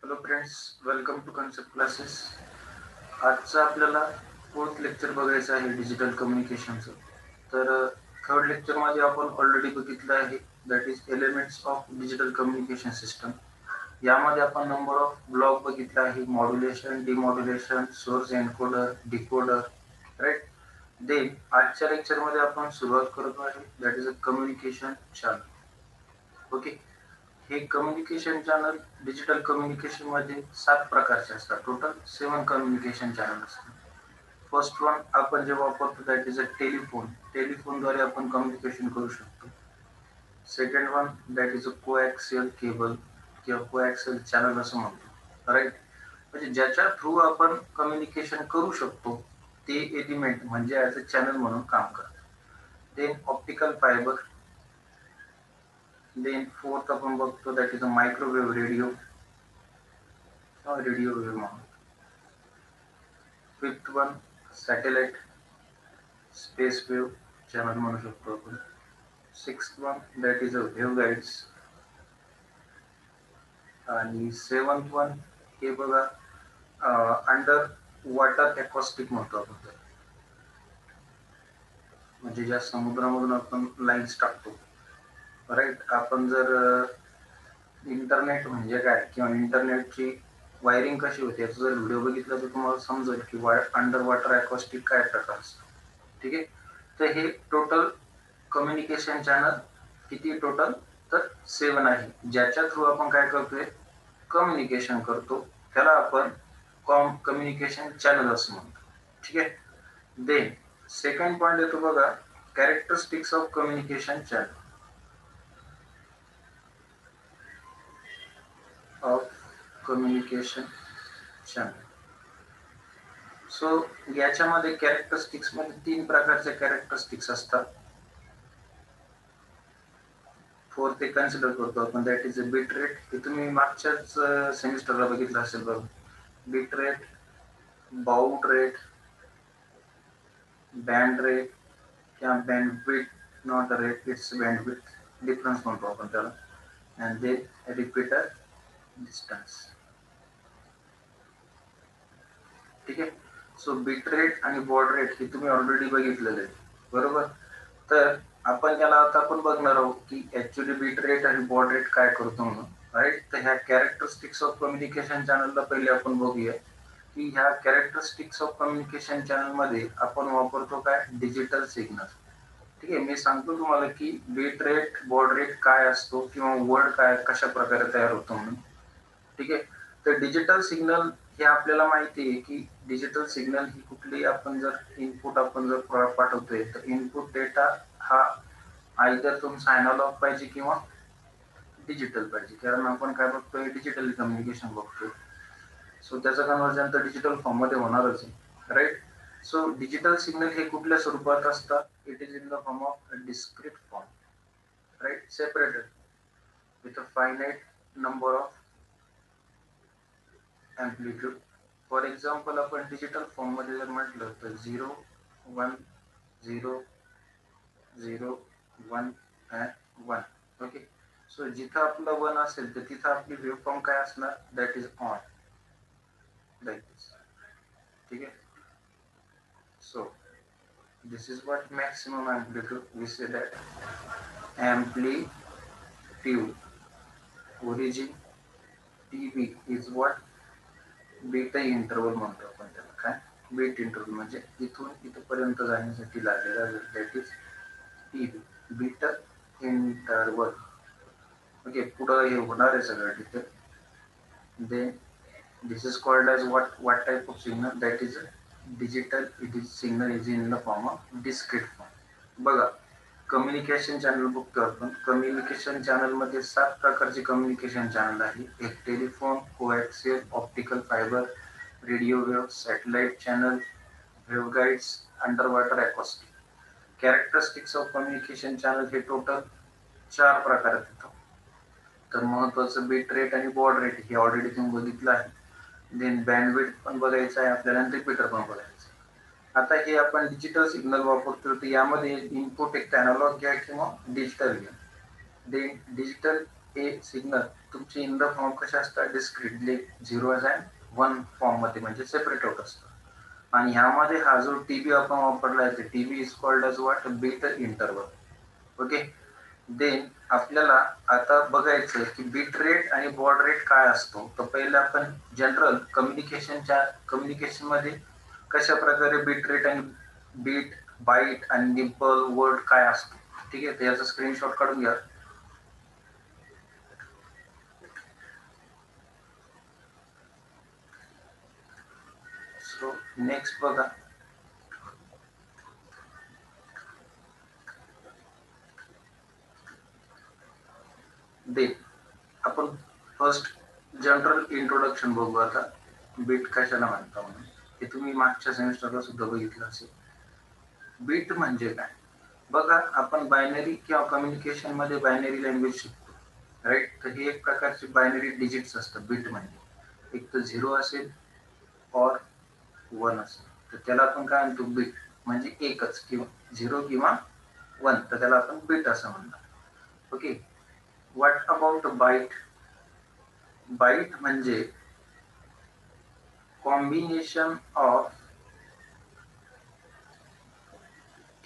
Hello friends, welcome to concept classes. आजचं आपल्याला fourth lecture बघायचं आहे डिजिटल कम्युनिकेशनचं. तर थर्ड लेक्चरमध्ये आपण ऑलरेडी बघितलं आहे, that is elements of digital communication system. यामध्ये आपण नंबर ऑफ ब्लॉक बघितला आहे, modulation, demodulation, source encoder, decoder, right. Then आजच्या लेक्चरमध्ये आपण सुरुवात करतो आहे, that is a communication channel. Okay. हे कम्युनिकेशन चॅनल डिजिटल कम्युनिकेशन मध्ये 7 प्रकारचे असतात. टोटल 7 कम्युनिकेशन चॅनल असतात. फर्स्ट वन आपण जे वापरतो दॅट इज अ टेलिफोन. टेलिफोनद्वारे आपण कम्युनिकेशन करू शकतो. Second one that is a कोॲक्सियल cable किंवा कोॲक्सियल चॅनल असं म्हणतो, राईट. म्हणजे ज्याच्या थ्रू आपण कम्युनिकेशन करू शकतो ते एलिमेंट म्हणजे ॲज अ चॅनल म्हणून काम करतात. Then optical fibre. Then fourth आपण बघतो that is a microwave radio, radio wave म्हणून. Fifth one satellite, space wave channel म्हणू शकतो आपण. Sixth one that is a wave guides. आणि सेवन्थ वन हे बघा, अंडर वॉटर एकॉस्टिक म्हणतो आपण त्याला. म्हणजे ज्या समुद्रामधून आपण लाईन्स टाकतो, राईट. आपण जर इंटरनेट म्हणजे काय किंवा इंटरनेटची वायरिंग कशी होते याचा जर व्हिडिओ बघितला तर तुम्हाला समजेल की अंडर वॉटर एकॉस्टिक काय प्रकार असतो. ठीक आहे. तर हे टोटल कम्युनिकेशन चॅनल किती टोटल, तर 7 आहे, ज्याच्या थ्रू आपण काय करतोय, कम्युनिकेशन करतो. त्याला आपण कम्युनिकेशन चॅनल असं म्हणतो. ठीक आहे. देन सेकंड पॉइंट येतो बघा, characteristics of communication channel. Of communication channel. So याच्यामध्ये कॅरेक्टरिस्टिक्स मध्ये 3 प्रकारचे कॅरेक्टरिस्टिक्स असतात. फोर्थ ते कन्सिडर करतो आपण, that is a bit rate. हे तुम्ही मागच्याच सेमिस्टरला बघितलं असेल बघ. Bit rate, baud rate, band rate किंवा bandwidth, not rate, it's bandwidth, difference म्हणतो आपण त्याला. And the repeater distance. ठीक आहे. सो बिट रेट आणि बॉड रेट हे तुम्ही ऑलरेडी बघितलेले आहे, बरोबर. तर आपण त्याला आता आपण बघणार आहोत की ऍक्च्युली बिट रेट आणि बॉड रेट काय करतो म्हणून, राईट. तर ह्या कॅरेक्टरिस्टिक्स ऑफ कम्युनिकेशन चॅनलला पहिले आपण बघूया की ह्या कॅरेक्टरिस्टिक्स ऑफ कम्युनिकेशन चॅनल मध्ये आपण वापरतो काय, डिजिटल सिग्नल. ठीक आहे. मी सांगतो तुम्हाला की बिट रेट, बॉड रेट काय असतो किंवा वर्ड काय कशा प्रकारे तयार होतो म्हणून. ठीक आहे. तर डिजिटल सिग्नल हे आपल्याला माहिती आहे की डिजिटल सिग्नल ही कुठली आपण जर इनपुट आपण जर पाठवतोय तर इनपुट डेटा हा आयदर तुमचा अॅनालॉग पाहिजे किंवा डिजिटल पाहिजे, कारण आपण काय बघतोय, डिजिटल कम्युनिकेशन बघतोय. सो त्याचं कन्व्हर्जन तर डिजिटल फॉर्म मध्ये होणारच आहे, राईट. सो डिजिटल सिग्नल हे कुठल्या स्वरूपात असतात, it is in the form of discrete form, right, separated with a finite number of amplitude. For example आपण डिजिटल फॉर्म मध्ये जर म्हटलं तर 0 1 0 0 1 ओके. सो जिथं आपलं 1 असेल तर तिथं आपली वेव्ह फॉर्म काय असणार, दॅट इज ऑन, लाईक दिस. ठीक आहे. So this is what maximum amplitude, we say that amplitude origin TB is what beta interval म्हणतो आपण त्याला. काय बीट इंटरवल म्हणजे इथून इथपर्यंत जाण्यासाठी लागलेला that is TB, beta interval. Okay. पुढं हे होणार आहे सगळं तिथे. Then this is called as what type of signal, that is digital, it is signal is in the form of discrete form. बघा, कम्युनिकेशन चॅनल बघतो आपण. कम्युनिकेशन चॅनल मध्ये 7 प्रकारचे कम्युनिकेशन चॅनल आहे. एक telephone, coaxial, optical fibre, radio wave, satellite channel, wave guides, under water acoustic. Characteristics of communication channel हे total 4 प्रकारात येतात. तर महत्वाचं बिट रेट आणि बॉड रेट हे ऑलरेडी तुम्ही बघितलं आहे. देन बँडविड्थ पण बघायचं आहे आपल्याला आणि रिपीटर पण बघायचं. आता हे आपण डिजिटल सिग्नल वापरतो तर यामध्ये इनपुट एक अॅनालॉग घ्या किंवा डिजिटल घ्या. डिजिटल हे सिग्नल तुमचे इन द फॉर्म कसे असतात, डिस्क्रिटली 0 अँड 1 फॉर्म मध्ये म्हणजे सेपरेट होत असतं. आणि ह्यामध्ये हा जो टीबी आपण वापरला आहे TB is called as what, bit interval. Okay. Then आपल्याला आता बघायचं की बीट रेट आणि बॉड रेट काय असतो. तर पहिले आपण जनरल कम्युनिकेशन मध्ये कशा प्रकारे बीट रेट आणि बीट, बाईट आणि निब्बल वर्ड काय असतो. ठीक आहे, तर याचा स्क्रीनशॉट काढून घ्या. सो नेक्स्ट बघा, दे आपण फर्स्ट जनरल इंट्रोडक्शन बघू आता, बीट कशाला म्हणता म्हणून. हे तुम्ही मागच्या सेमिस्टरला सुद्धा बघितलं असेल. बीट म्हणजे काय बघा, आपण बायनरी किंवा कम्युनिकेशन मध्ये बायनरी लँग्वेज शिकतो, राईट. तर हे एक प्रकारचे बायनरी डिजिट्स असतात बीट म्हणजे. एक तर 0 असेल और 1 असेल, तर त्याला आपण काय म्हणतो, बीट म्हणजे एकच, किंवा 0 किंवा 1, तर त्याला आपण बीट असं म्हणतो. Okay. What about byte. Byte म्हणजे कॉम्बिनेशन ऑफ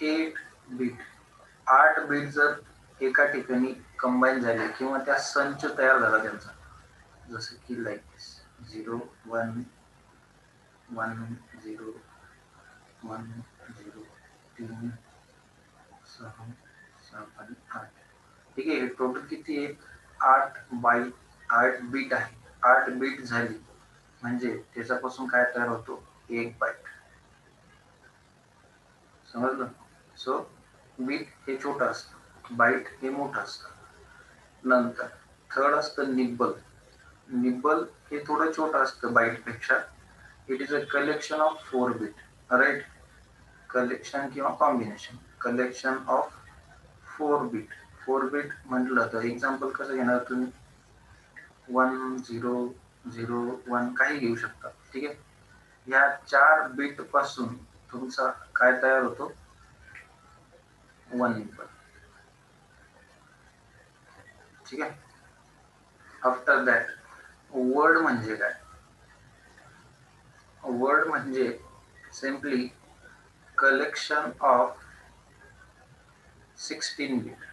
8 बीट. 8 बीट जर एका ठिकाणी कंबाईन झाले किंवा त्या संच तयार झाला त्यांचा, जसं की लाईक 0 1 1 0 1 0 3 6 7 8. ठीक आहे, टोटल किती आहे, 8 बाईट, 8 बीट आहे. 8 बीट झाली म्हणजे त्याच्यापासून काय तयार होतो, एक बाईट. समजलं. सो बीट हे छोटं असतं, बाईट हे मोठं असतं. नंतर थर्ड असतं निब्बल. निब्बल हे थोडं छोटं असतं बाईट पेक्षा. It is a collection of 4 bit, right. Collection किंवा कलेक्शन ऑफ 4 बीट. 4 बीट म्हटलं तर एक्झाम्पल कसं घेणार तुम्ही, 1 0 0 1 काही घेऊ शकता. ठीक आहे. या 4 बीट पासून तुमचा काय तयार होतो, 1 निब्बल. ठीक आहे. आफ्टर दॅट वर्ड म्हणजे काय. वर्ड म्हणजे simply collection of 16 bit.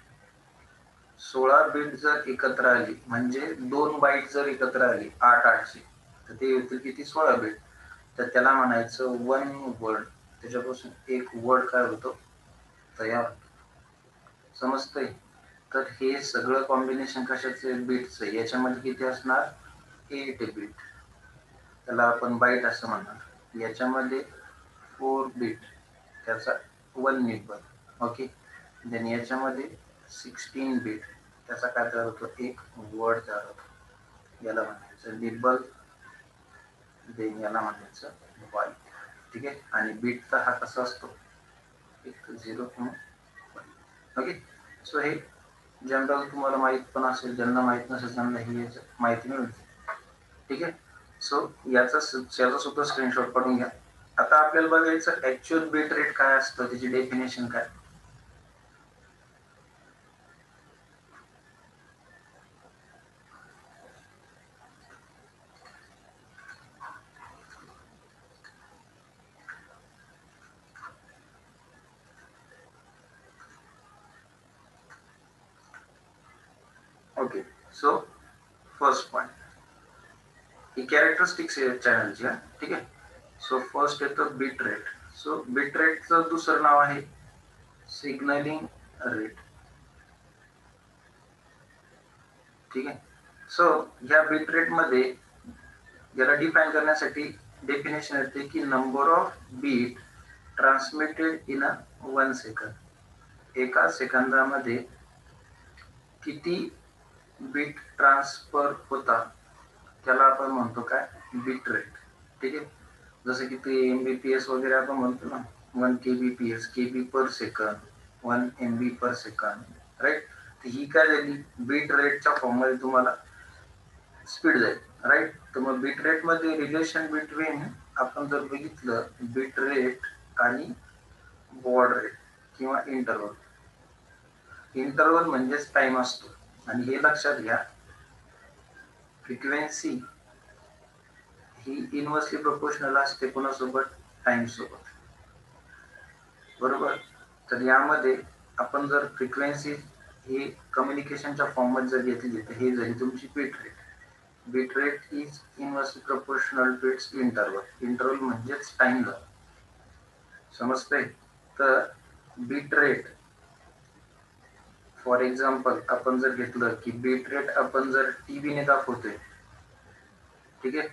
16 bit जर एकत्र आली म्हणजे 2 बाईट जर एकत्र आली 8 8ची, तर ते होतील किती, 16 बीट. तर त्याला म्हणायचं 1 वर्ड. त्याच्यापासून एक वर्ड काय होतो, तयार होतो. समजतंय. तर हे सगळं कॉम्बिनेशन कशाचे, बीटचं. याच्यामध्ये किती असणार, 8 बीट, त्याला आपण बाईट असं म्हणणार. याच्यामध्ये 4 बीट, त्याचा 1 निब्बल. ओके. देन याच्यामध्ये 16 बीट, त्याचा काय तयार होतो, एक वर्ड तयार होतो. याला म्हणायचं निब्बल. देन याला म्हणायचं बाईट. ठीक आहे. आणि बीटचा हा कसा असतो, एक 0 किंवा 1. ओके. सो हे जनरल तुम्हाला माहित पण असेल, ज्यांना माहित नसेल त्यांना ही माहिती मिळते. ठीक आहे. सो याचा सुद्धा स्क्रीनशॉट काढून घ्या. आता आपल्याला बघायचं ऍक्च्युअल बीट रेट काय असतं, त्याची डेफिनेशन काय. ओके. सो फर्स्ट पॉइंट ही कॅरेक्टरिस्टिक्स आहे चॅनलची. ठीक आहे. सो फर्स्ट येतं बीट रेट. सो बीट रेटचं दुसरं नाव आहे सिग्नलिंग रेट. ठीक आहे. सो या बीट रेट मध्ये याला डिफाईन करण्यासाठी डेफिनेशन येते की number of bit transmitted in a 1 second. एका सेकंदामध्ये किती बीट ट्रान्सफर होता त्याला आपण म्हणतो काय, बीट रेट. ठीक आहे. जसं की ते MBPS वगैरे आपण म्हणतो ना, 1 kbps, KB per second, 1 MB per second, right. ही काय झाली, बीट रेटच्या फॉर्म मध्ये तुम्हाला स्पीड जाईल, राईट. तर मग बीट रेट मध्ये रिलेशन बिटवीन आपण जर बघितलं, बीट रेट आणि बॉड रेट किंवा इंटरवल. इंटरवल म्हणजेच टाइम असतो. आणि हे लक्षात घ्या, फ्रिक्वेन्सी ही इनव्हर्सली प्रोपोर्शनल असते कोणासोबत? टाइम सोबत, बरोबर. तर यामध्ये आपण जर फ्रिक्वेन्सी ही कम्युनिकेशनच्या फॉर्ममध्ये जर घेतली तर हे झाली तुमची bit rate. Bit rate is inversely proportional to its interval. Interval म्हणजेच टाइम झोन, समजते. तर बीट रेट फॉर एक्झाम्पल आपण जर घेतलं की बीट रेट आपण जर टीव्हीने दाखवतोय, ठीक आहे,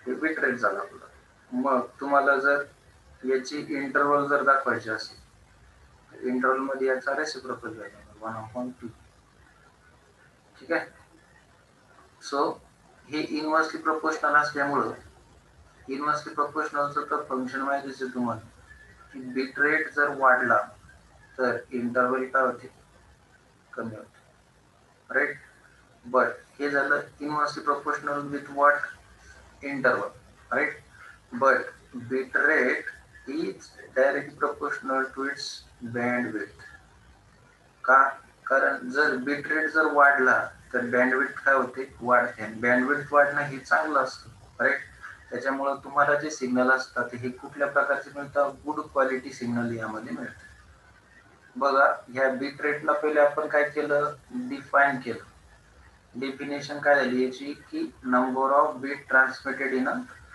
हे बीट रेट झालं आपलं. मग तुम्हाला जर याची इंटरवल जर दाखवायची असेल, इंटरवल मध्ये याचा रेसिप्रोकल झाला 1/2, ठीक आहे. सो हे इनव्हर्सली प्रोपोर्शनल असल्यामुळं, इनव्हर्सली प्रोपोर्शनलचं तर फंक्शन माहितीच आहे तुम्हाला, की बीट रेट जर वाढला तर इंटरवल काय होते? कमी होते, राईट. बट हे झालं inversely proportional with what? Interval, right. But bit rate is directly proportional to its bandwidth. का? कारण जर बीट रेट जर वाढला तर बँडविड्थ काय होते? वाढते. बँडविड्थ वाढणं हे चांगलं असतं, राईट. त्याच्यामुळं तुम्हाला जे सिग्नल असतात हे कुठल्या प्रकारचे मिळतात? गुड क्वालिटी सिग्नल यामध्ये मिळतात. बघा, ह्या बीट रेटला पहिले आपण काय केलं? डिफाईन केलं. डेफिनेशन काय झाली याची? की number of bit transmitted in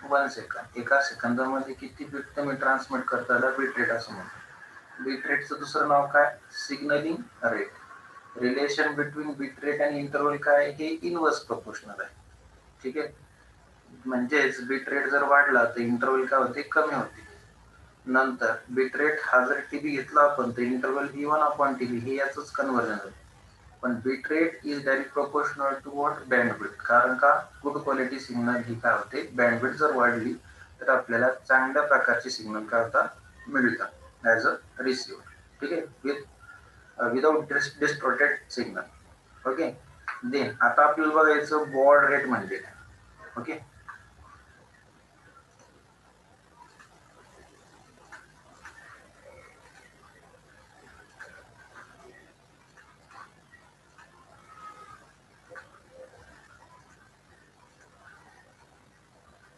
1 second. एका सेकंदामध्ये किती बीट तुम्ही ट्रान्समिट करता त्याला बीट रेट असं म्हणतात. बीट रेटचं दुसरं नाव काय? Signaling rate. Relation between bit rate आणि इंटरवल काय? हे इनव्हर्स प्रोपोर्शनल आहे, ठीक आहे. म्हणजेच बीट रेट जर वाढला तर इंटरवल काय होते? कमी होते. नंतर बीट रेट हा जर टीबी घेतला आपण तर इंटरवल V1/TB हे याचंच कन्व्हर्जन आहे. पण bit rate is direct proportional to what? Bandwidth. कारण का? गुड क्वालिटी सिग्नल ही काय होते? बँडविड्थ जर वाढली तर आपल्याला चांगल्या प्रकारचे सिग्नल काय होतात? मिळतात ॲज अ रिसिव्हर, ठीक आहे, without distorted signal. Okay. Then आता आपल्याला बघायचं बॉड रेट म्हणजे काय. ओके.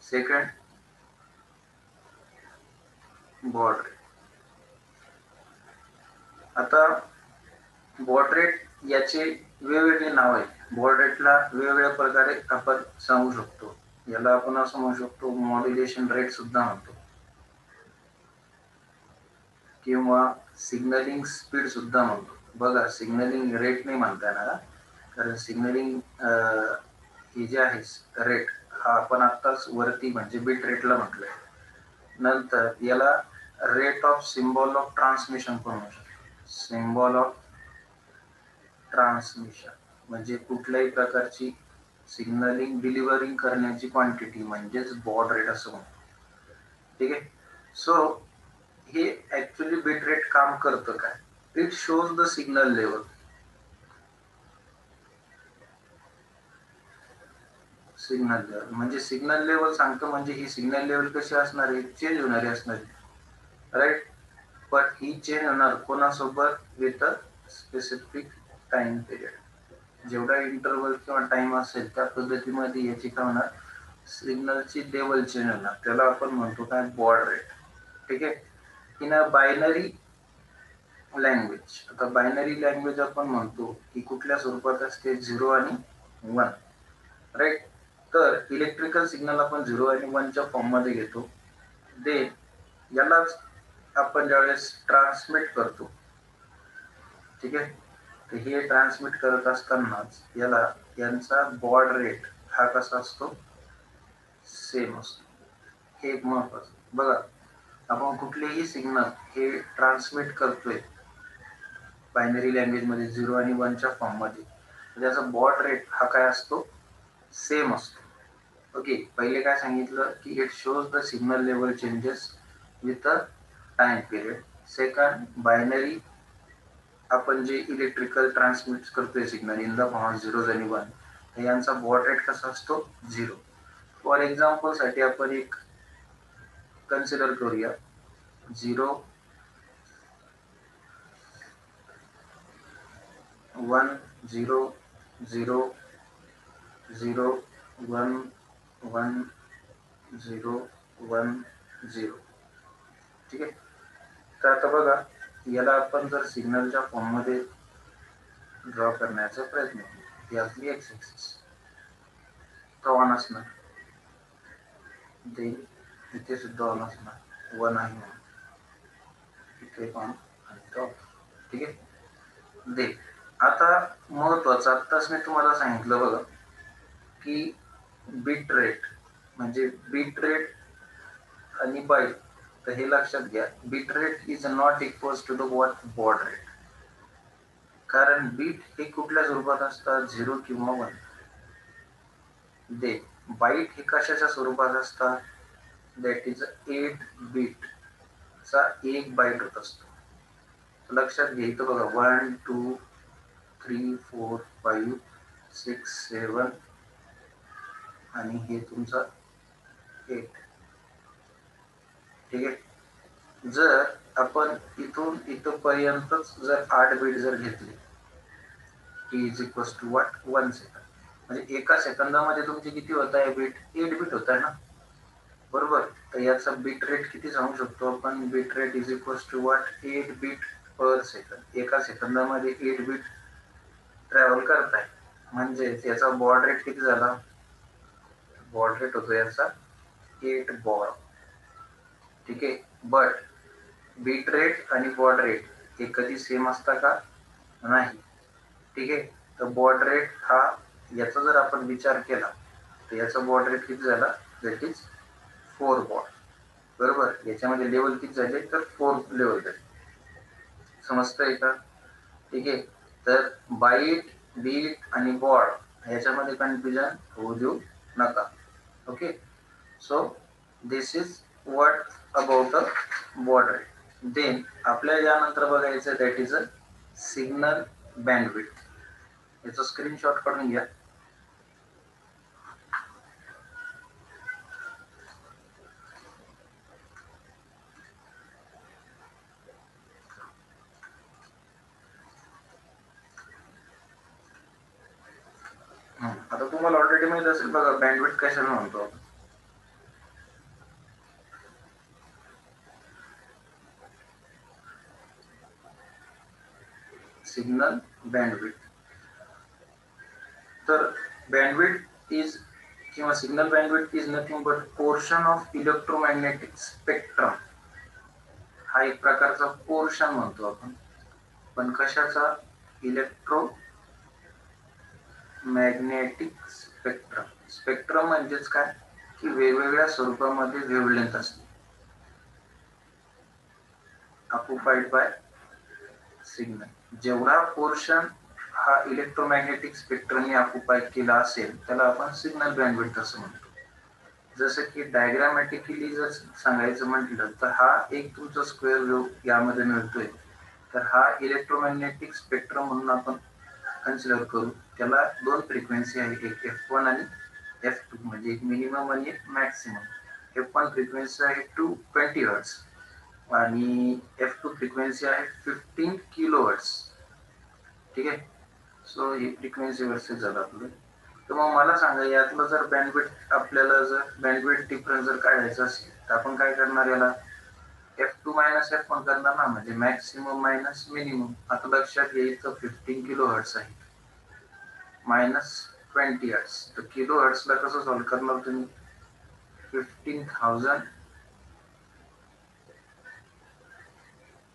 Second, baud rate. आता बॉड रेट याचे वेगवेगळे नाव आहेत. बॉड रेटला वेगवेगळ्या प्रकारे आपण सांगू शकतो. याला आपण असं म्हणू शकतो मॉड्युलेशन रेट सुद्धा म्हणतो, किंवा सिग्नलिंग स्पीड सुद्धा म्हणतो. बघा, सिग्नलिंग रेट नाही म्हणता येणार, कारण सिग्नलिंग हे जे आहे रेट हा आपण आत्ताच वरती म्हणजे बीट रेटला म्हटलंय. नंतर याला rate of symbol of transmission पण म्हणू शकतो. सिम्बॉल ऑफ ट्रान्समिशन म्हणजे कुठल्याही प्रकारची सिग्नलिंग डिलिव्हरिंग करण्याची क्वांटिटी म्हणजेच बॉड रेट असं म्हणतो, ठीक आहे. सो हे ऍक्च्युली बीट रेट काम करतं काय? It shows the signal level. Signal level म्हणजे सिग्नल लेवल सांगतो, म्हणजे ही सिग्नल लेवल कशी असणार आहे? चेंज होणारी असणार आहे, राईट. पण ही चेंज होणार कोणासोबत? With a specific time period. जेवढा इंटरवल किंवा टाइम असेल त्या पद्धतीमध्ये याची काय होणार? सिग्नलची लेवल चेंज होणार. त्याला आपण म्हणतो काय? बॉड रेट, ठीक आहे. In a binary language. आता बायनरी लँग्वेज आपण म्हणतो की कुठल्या स्वरूपात असते? 0 आणि 1, राईट. तर इलेक्ट्रिकल सिग्नल आपण 0 आणि 1च्या फॉर्ममध्ये घेतो. दे यालाच आपण ज्यावेळेस ट्रान्समिट करतो, ठीक आहे. तर हे ट्रान्समिट करत असतानाच यांचा बॉड रेट हा कसा असतो? सेम असतो. हे एक महत्वाचं. बघा, आपण कुठलेही सिग्नल हे ट्रान्समिट करतोय बायनरी लँग्वेज मध्ये 0 आणि 1च्या फॉर्ममध्ये, त्याचा बॉड रेट हा काय असतो? सेम असतो. ओके. पहिले काय सांगितलं की it shows the signal level changes with a time period. Second, binary आपण जे इलेक्ट्रिकल ट्रान्समिट करतोय सिग्नल इन द फॉर्म 0 आणि 1, तर यांचा बॉड रेट कसा असतो? 0. फॉर एक्झाम्पल साठी आपण एक कन्सिडर करूया. 0 1 0 0 0 1 1 0 1 0. ठीक आहे. तर आता बघा, याला आपण जर सिग्नलच्या फॉर्ममध्ये ड्रॉ करण्याचा प्रयत्न करू. ही आपली एक्स ॲक्सिस तो ऑन असणार, देन इथे सुद्धा ऑन असणार, 1 आहे म्हणून इथे ऑन आणि तो ऑफ. ठीक आहे. दे आता महत्वाचं, आत्ताच मी तुम्हाला सांगितलं बघा की बीट रेट म्हणजे बीट रेट आणि बाईट. तर हे लक्षात घ्या, bit rate is not equals to the what baud rate. कारण बीट हे कुठल्या स्वरूपात असतात, 0 किंवा 1. दे बाईट हे कशाच्या स्वरूपात असतात, दॅट इज 8 बीट चा एक बाईट होत असतो. लक्षात घ्या, इथं बघा 1 2 3 4 5 6 7 आणि हे तुमचा 8. ठीक आहे. जर आपण इथून इथपर्यंतच जर 8 बीट जर घेतले, t is equals to what 1 second, म्हणजे एका सेकंदामध्ये तुमचे किती होत आहे बीट, 8 बीट होत आहे ना, बरोबर. तर याचा बीट रेट किती सांगू शकतो आपण, bit rate is equals to what 8 bit per second. एका सेकंदामध्ये 8 बीट ट्रॅव्हल करत आहे, म्हणजे त्याचा बॉड रेट किती झाला, बॉड रेट होतो याचा 8 बॉड. ठीक आहे. बट बीट रेट आणि बॉड रेट हे कधी सेम असता का, नाही. ठीक आहे. तर बॉड रेट हा, याचा जर आपण विचार केला तर याचा बॉड रेट किती झाला, दॅट इज 4 बॉड. बरोबर. याच्यामध्ये लेवल किती झाले, तर 4 लेवल झाले. समजतंय का. ठीक आहे. तर बाईट बीट आणि बॉड याच्यामध्ये कन्फ्युजन होऊ देऊ नका. Okay. So this is what about a baud rate. Then आपल्याला यानंतर बघायचं, that is a signal bandwidth. याचा स्क्रीनशॉट काढून घ्या. आता तुम्हाला ऑलरेडी माहित असेल बघा, बँडविड्थ कशाला म्हणतो. Signal bandwidth. तर बँडविड्थ इज किंवा signal bandwidth is nothing but portion of electromagnetic spectrum. हा एक प्रकारचा पोर्शन म्हणतो आपण, पण कशाचा, इलेक्ट्रो मॅग्नेटिक स्पेक्ट्रम. स्पेक्ट्रम म्हणजेच काय, की वेगवेगळ्या स्वरूपामध्ये वेव्हलेंथ असते, ऑक्युपाइड बाय सिग्नल. जेवढा पोर्शन हा इलेक्ट्रोमॅग्नेटिक स्पेक्ट्रमने ऑक्युपाय केला असेल त्याला आपण सिग्नल बँडविड्थ असं म्हणतो. जसं की डायग्रामॅटिकली जर सांगायचं म्हटलं तर हा एक तुमचा स्क्वेअर वेव्ह यामध्ये मिळतोय, तर हा इलेक्ट्रोमॅग्नेटिक स्पेक्ट्रम म्हणून आपण कन्सिडर करू. त्याला 2 फ्रिक्वेन्सी आहे, एक F1 आणि F2, म्हणजे एक मिनिमम आणि एक मॅक्सिमम. F1 फ्रिक्वेन्सी आहे 220 हर्ट्ज आणि F2 फ्रिक्वेन्सी आहे 15 किलो हर्ट्ज. ठीक आहे. सो ही फ्रिक्वेन्सी वर्सेस झालं आपलं. तर मग मला सांगा, यातलं जर बँडविड्थ आपल्याला जर बँडविड्थ डिफरन्स जर काढायचा असेल तर आपण काय करणार, याला F2 मायनस F1 करणार ना, म्हणजे मॅक्सिमम मायनस मिनिमम. आता लक्षात घ्यायचं 15 किलो हर्ट्ज आहे मायनस 20 हर्ट्ज. तर किलो हर्ट्जला कसं सॉल्व्ह करणार तुम्ही, 15,000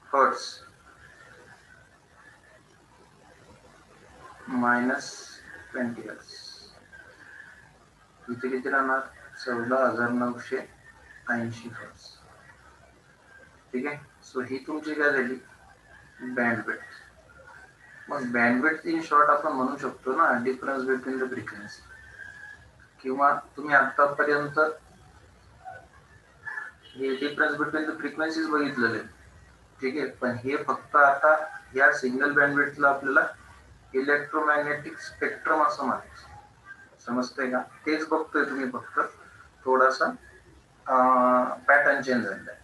हर्ट्ज मायनस 20 हर्ट्ज, इथे किती राहणार, 14,980 हर्ट्ज. ठीक आहे. सो ही तुमची काय झाली, बँडविड्थ. मग बँडविड्थ इन शॉर्ट आपण म्हणू शकतो ना, डिफरन्स बिटवीन द फ्रिक्वेन्सी. किंवा तुम्ही आतापर्यंत हे डिफरन्स बिटवीन द फ्रिक्वेन्सीज बघितलेले. ठीक आहे. पण हे फक्त आता या सिग्नल बँडविड्थला आपल्याला इलेक्ट्रोमॅग्नेटिक स्पेक्ट्रम असं म्हणायचं. समजतंय का. तेच बघतोय तुम्ही, फक्त थोडासा पॅटर्न चेंज झालेला आहे.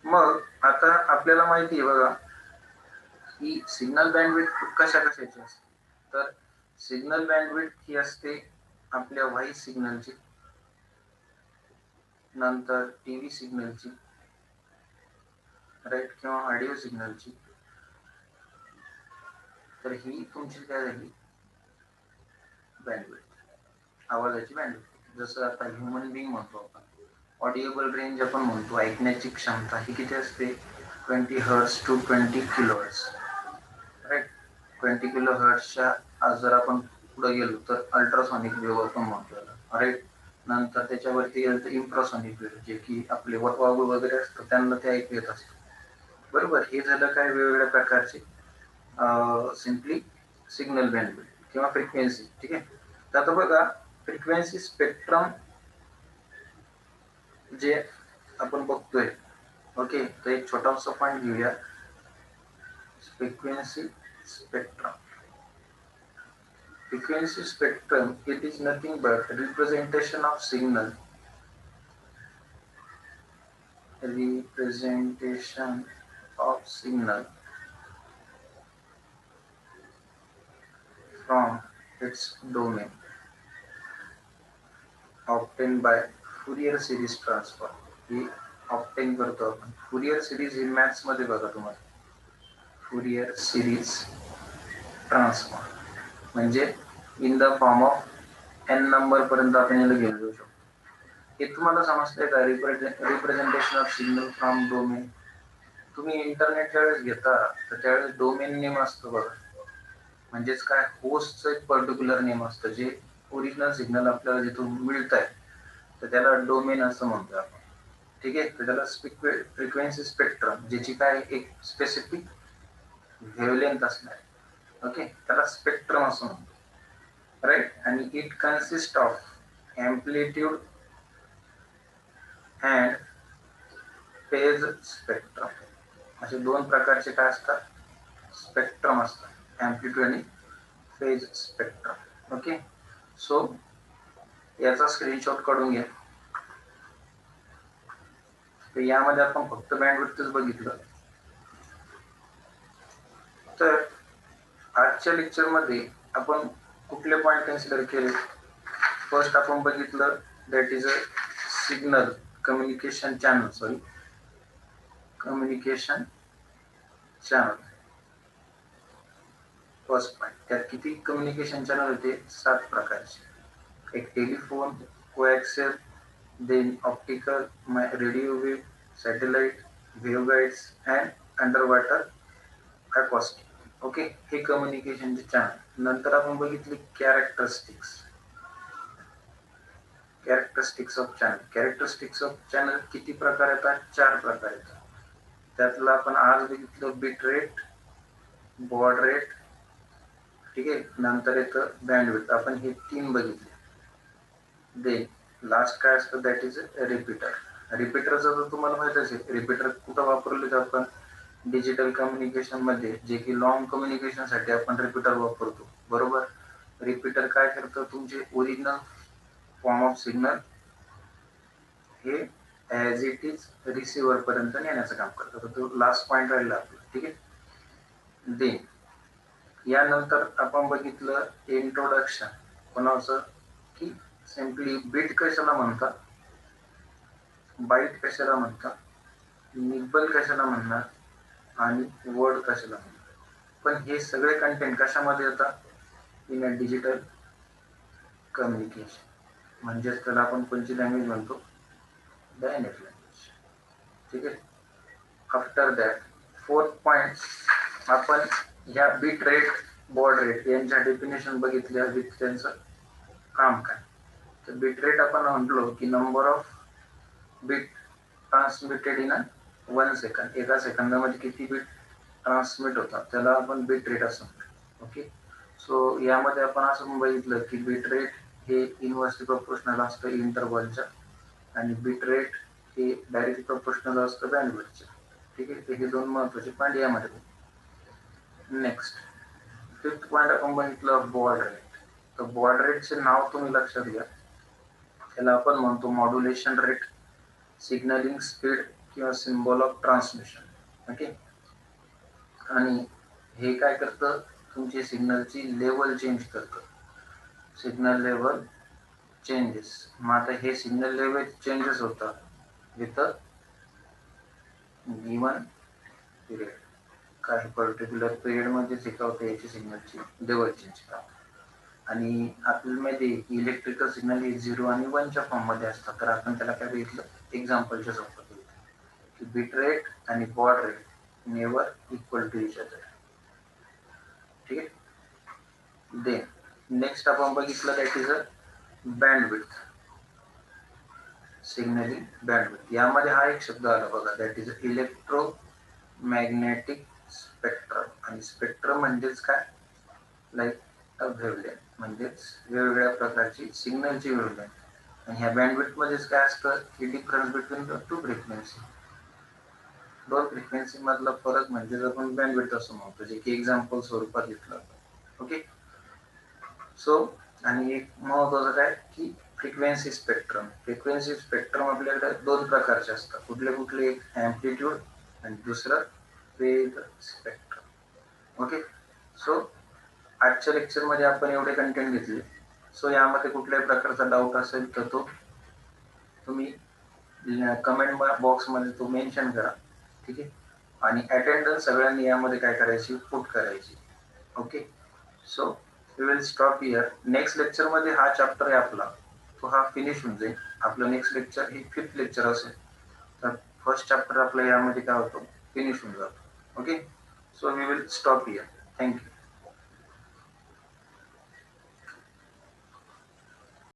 मग आता आपल्याला माहिती आहे बघा की सिग्नल बँडविड्थ कशा कशाची असते. तर सिग्नल बँडविड्थ ही असते आपल्या व्हॉइस सिग्नलची, नंतर टीव्ही सिग्नलची, राईट, किंवा ऑडिओ सिग्नलची. तर ही तुमची काय झाली बँडविड्थ, आवाजाची बँडविड्थ. जसं आता ह्युमन बिंग म्हणतो आपण, ऑडिएबल रेंज आपण म्हणतो, ऐकण्याची क्षमता ही किती असते 20 हर्ट्ज टू 20 किलोहर्ट्ज, राईट. 20 किलोहर्ट्जच्या आज जर आपण पुढे गेलो तर अल्ट्रासॉनिक वेव्ह आपण म्हणतो, राईट. नंतर त्याच्यावरती गेलं तर इन्फ्रासॉनिक वेव्ह, जे की आपले वाघू वगैरे असतं त्यांना ते ऐकू येत असतं, बरोबर. हे झालं काय वेगवेगळ्या प्रकारचे सिम्पली सिग्नल बँडविड्थ किंवा फ्रिक्वेन्सी, ठीक आहे. तर आता बघा फ्रिक्वेन्सी स्पेक्ट्रम जे आपण बघतोय, ओके. तर एक छोटासा पॉईंट घेऊया, frequency spectrum. Frequency spectrum, it is nothing but representation of signal, from its domain obtained by Fourier series transform. ही ऑप्टेन करतो आपण. Fourier series ही मॅथ्स मध्ये बघा तुम्हाला, Fourier series transform म्हणजे in the form of n number पर्यंत आपण याला घेऊन जाऊ शकतो. हे तुम्हाला समजतंय का, representation of signal from domain. तुम्ही इंटरनेट ज्यावेळेस घेता तर त्यावेळेस डोमेन नेम असतो बघा, म्हणजेच काय, होस्टचं एक पर्टिक्युलर नेम असतं, जे ओरिजिनल सिग्नल आपल्याला जिथून मिळत आहे तर त्याला डोमेन असं म्हणतो आपण, ठीक आहे. तर त्याला फ्रिक्वेन्सी स्पेक्ट्रम, ज्याची काय एक स्पेसिफिक व्हेवलेंथ असणार, ओके, त्याला स्पेक्ट्रम असं म्हणतो, राईट. आणि it consist of amplitude and phase spectrum, असे दोन प्रकारचे काय असतात, स्पेक्ट्रम असतात, एम्प्लिट्यूड आणि फेज स्पेक्ट्रम, ओके. सो याचा स्क्रीनशॉट काढून घ्या. तर यामध्ये आपण फक्त बँडविड्थच बघितलं. तर आजच्या लेक्चर मध्ये आपण कुठले पॉइंट कन्सिडर केले. फर्स्ट आपण बघितलं that is a signal communication channel, communication channel. First point, त्यात किती कम्युनिकेशन चॅनल होते, 7 प्रकारचे. एक telephone, coaxial, then optical, radio wave, satellite, waveguides and under water acoustic, okay. हे कम्युनिकेशनचे चॅनल. नंतर आपण बघितले characteristics of channel. Characteristics of channel किती प्रकार येतात, 4 प्रकार येतात. त्यातलं आपण आज बघितलं बिट रेट, बॉड रेट, ठीक आहे. नंतर येतं बँडविड्थ, आपण हे 3 बघितले. देन लास्ट काय असतं, दॅट इज रिपीटर. रिपीटरचं तर तुम्हाला माहित असेल, रिपीटर कुठं वापरले आपण डिजिटल कम्युनिकेशन मध्ये, जे की लॉंग कम्युनिकेशन साठी आपण रिपीटर वापरतो, बरोबर. रिपीटर काय करतं, तुमचे ओरिजिनल फॉर्म ऑफ सिग्नल हे ॲज इट इज रिसिव्हर पर्यंत नेण्याचं काम करतं. तर तो लास्ट पॉइंट राहिला आपला, ठीक आहे. देन यानंतर आपण बघितलं इंट्रोडक्शन कोणाचं, की सिम्पली बीट कशाला म्हणतात, बाईट कशाला म्हणतात, निब्बल कशाला म्हणणार आणि वर्ड कशाला म्हणतात. पण हे सगळे कंटेंट कशामध्ये येतात, इन अ डिजिटल कम्युनिकेशन, म्हणजेच त्याला आपण कोणती लँग्वेज म्हणतो, डायनेमिक लँग्वेज, ठीक आहे. आफ्टर दॅट 4th पॉइंट आपण ह्या बीट रेट, बॉड रेट यांच्या डेफिनेशन बघितल्या विथ त्यांचं काम काय. तर बीट रेट आपण म्हटलो की number of bit transmitted in 1 second, एका सेकंदामध्ये किती बीट ट्रान्समिट होतात त्याला आपण बीट रेट असं म्हणतो, ओके. सो यामध्ये आपण असं बघितलं की बीट रेट हे इन्व्हर्सली प्रोपोर्शनल असतं इंटरव्हलच्या, आणि बीट रेट हे डायरेक्टली प्रोपोर्शनल असतं बँडविड्थच्या, ठीक आहे. हे 2 महत्वाचे पॉईंट यामध्ये. नेक्स्ट 5th पॉईंट आपण बघितलं बॉड रेट. तर बॉड रेटचे नाव तुम्ही लक्षात घ्या, त्याला आपण म्हणतो मॉड्युलेशन रेट, सिग्नलिंग स्पीड किंवा सिम्बॉल ऑफ ट्रान्समिशन, ओके. आणि हे काय करतं, तुमची सिग्नलची लेवल चेंज करतं. Signal level changes. मग आता हे सिग्नल लेवल चेंजेस होतात विथ गिवन पिरियड. काही पर्टिक्युलर पिरियडमध्ये शिकवते याची सिग्नलची लेवल चेंज करा. आणि आपल्याला माहिती आहे की इलेक्ट्रिकल सिग्नल हे 0 आणि 1च्या फॉर्ममध्ये असतात. तर आपण त्याला काय बघितलं, एक्झाम्पलच्या स्वरूपात की बिट रेट आणि baud rate never equal to each other. ठीक आहे. देन नेक्स्ट आपण बघितलं that is a bandwidth. Signaling bandwidth. यामध्ये हा एक शब्द आला बघा, दॅट इज इलेक्ट्रोमॅग्नेटिक स्पेक्ट्रम. आणि स्पेक्ट्रम म्हणजेच काय, लाईक अ वेव्हलेंथ, म्हणजेच वेगवेगळ्या प्रकारची सिग्नलची वेव्हलेंथ. आणि ह्या बँडविड्थ मध्येच काय असतं की difference between the two frequency. दोन फ्रिक्वेन्सी मधला फरक म्हणजे आपण बँडविड्थ असं म्हणतो, जे की एक्झाम्पल स्वरूपात घेतलं. ओके. सो आणि एक महत्वाचं काय की फ्रिक्वेन्सी स्पेक्ट्रम. फ्रिक्वेन्सी स्पेक्ट्रम आपल्याकडे दोन प्रकारचे असतात. कुठले कुठले, एक अँप्लिट्यूड आणि दुसरं फेज स्पेक्ट्रम. ओके. सो आजच्या लेक्चरमध्ये आपण एवढे कंटेंट घेतले. सो यामध्ये कुठल्याही प्रकारचा डाऊट असेल तर तो तुम्ही कमेंट बॉक्समध्ये तो मेन्शन करा. ठीक आहे. आणि अटेंडन्स सगळ्यांनी यामध्ये काय करायची, पुट करायची. Okay. So we will stop here. Next लेक्चरमध्ये हा चॅप्टर आहे आपला, तो हा फिनिश होऊन जाईल. आपलं नेक्स्ट लेक्चर हे 5th लेक्चर असेल. तर फर्स्ट चॅप्टर आपला यामध्ये काय होतो, फिनिश होऊन जातो. Okay. So we will stop here. Thank you.